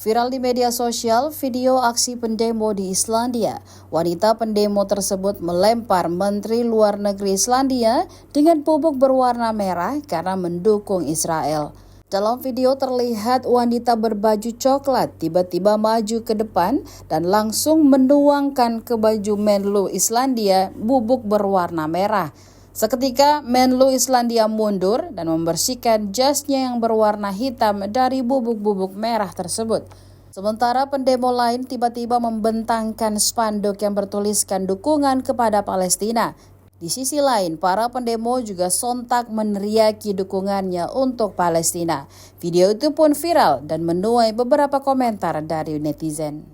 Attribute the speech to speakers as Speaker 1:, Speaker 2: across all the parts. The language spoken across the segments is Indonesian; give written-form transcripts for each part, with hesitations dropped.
Speaker 1: Viral di media sosial video aksi pendemo di Islandia. Wanita pendemo tersebut melempar Menteri Luar Negeri Islandia dengan bubuk berwarna merah karena mendukung Israel. Dalam video terlihat wanita berbaju coklat tiba-tiba maju ke depan dan langsung menuangkan ke baju Menlu Islandia bubuk berwarna merah. Seketika Menlu Islandia mundur dan membersihkan jasnya yang berwarna hitam dari bubuk-bubuk merah tersebut. Sementara pendemo lain tiba-tiba membentangkan spanduk yang bertuliskan dukungan kepada Palestina. Di sisi lain, para pendemo juga sontak meneriaki dukungannya untuk Palestina. Video itu pun viral dan menuai beberapa komentar dari netizen.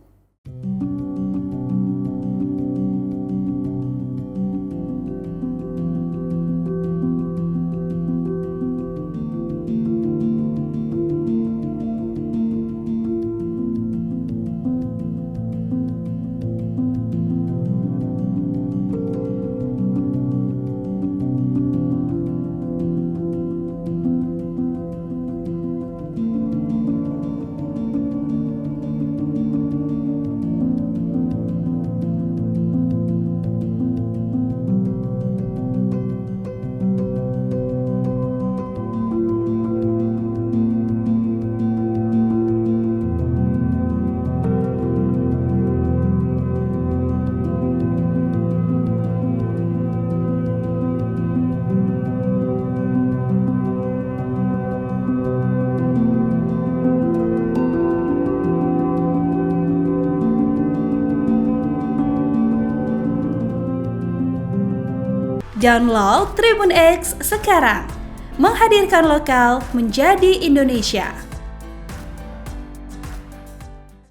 Speaker 2: Download Tribun X sekarang, menghadirkan lokal menjadi Indonesia.